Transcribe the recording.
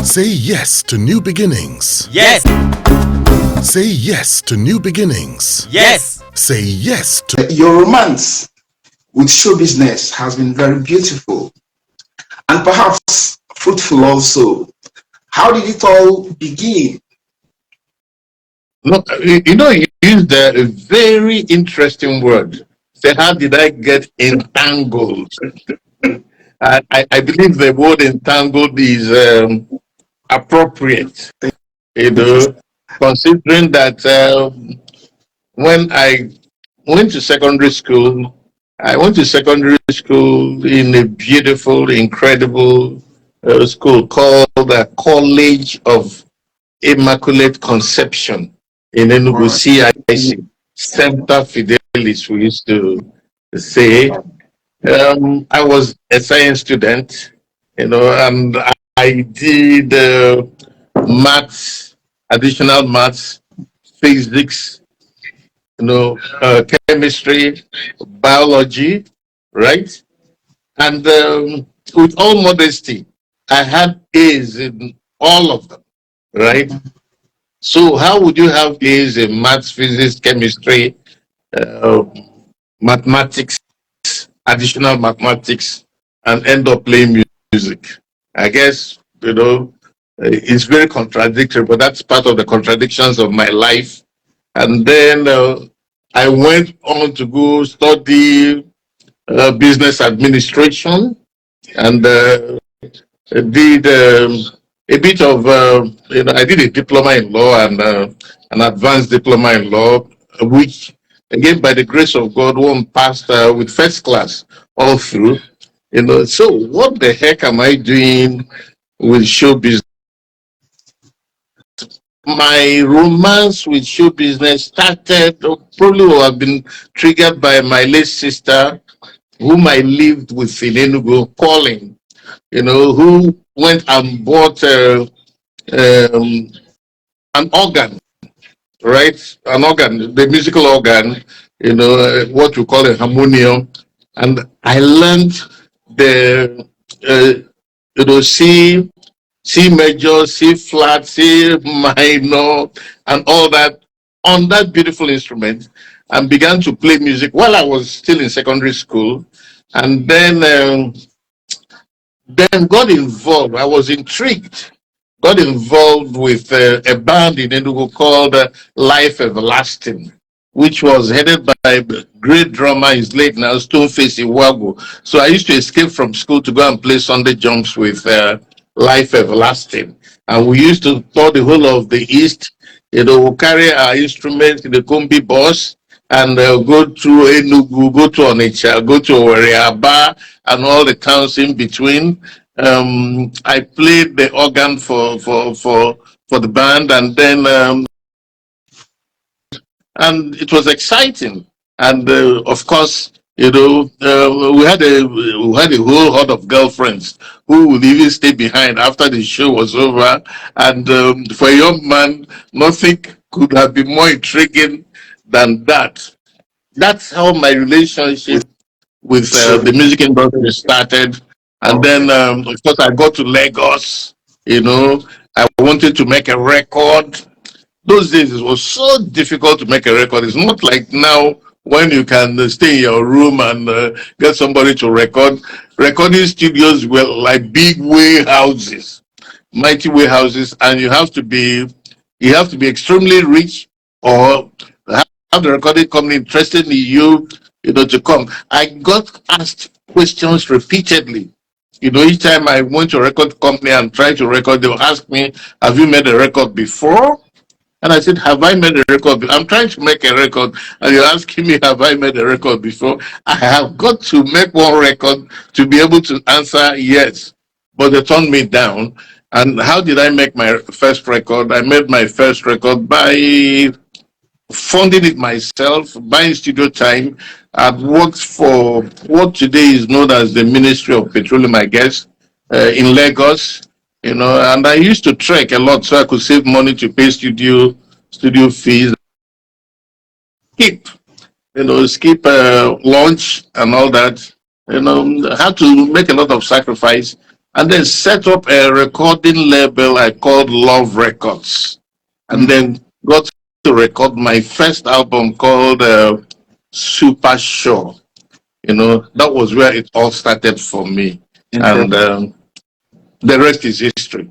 Say yes to new beginnings. Yes. Say yes to new beginnings. Yes. Say yes to... Your romance with show business has been very beautiful and perhaps fruitful also. How did it all begin? No, you used a very interesting word. Say, how did I get entangled? I believe the word entangled is appropriate, you Thank you. know, considering that when I went to secondary school, I went to secondary school in a beautiful, incredible school called the College of Immaculate Conception in All Enugu, right. CIC, Semper Fidelis, we used to say. I was a science student, and I did maths, additional maths, physics, chemistry, biology, right? And with all modesty, I had A's in all of them, right? So how would you have A's in maths, physics, chemistry, uh, mathematics, additional mathematics, and end up playing music? I guess, it's very contradictory, but that's part of the contradictions of my life. And then I went on to go study business administration and did a bit of, I did a diploma in law and an advanced diploma in law, which, again, by the grace of God, one passed with first class all through. So what the heck am I doing with show business? My romance with show business started, probably would have been triggered by my late sister, whom I lived with in Enugu, calling, who went and bought an organ, right? An organ, the musical organ, what we call a harmonium. And I learned the, C major, C flat, C minor, and all that on that beautiful instrument, and began to play music while I was still in secondary school. And then got involved. I was intrigued. Got involved with a band in Enugu called Life Everlasting, which was headed by a great drummer, his late now, Stoneface Iwago. So I used to escape from school to go and play Sunday jumps with Life Everlasting. And we used to tour the whole of the East, we'll carry our instruments in the combi bus and go to Enugu, go to Onitsha, go to Owere, and all the towns in between. I played the organ for the band, and then and it was exciting. And of course, we had a whole horde of girlfriends who would even stay behind after the show was over. And for a young man, nothing could have been more intriguing than that. That's how my relationship with the music industry started. And then, of course, I got to Lagos. I wanted to make a record. Those days it was so difficult to make a record. It's not like now when you can stay in your room and get somebody to record. Recording studios were like big warehouses, mighty warehouses, and you have to be extremely rich or have the recording company interested in you, to come. I got asked questions repeatedly. Each time I went to a record company and tried to record, they'll ask me, "Have you made a record before?" And I said, "Have I made a record? I'm trying to make a record, and you're asking me, have I made a record before?" I have got to make one record to be able to answer yes. But they turned me down. And how did I make my first record? I made my first record by funding it myself, buying studio time. I've worked for what today is known as the Ministry of Petroleum, I guess, in Lagos, and I used to trek a lot so I could save money to pay studio fees, skip, skip lunch and all that. I had to make a lot of sacrifice. and then set up a recording label I called Love Records, and then got to record my first album called Super Show. You know, that was where it all started for me. And Incredible. the rest is history.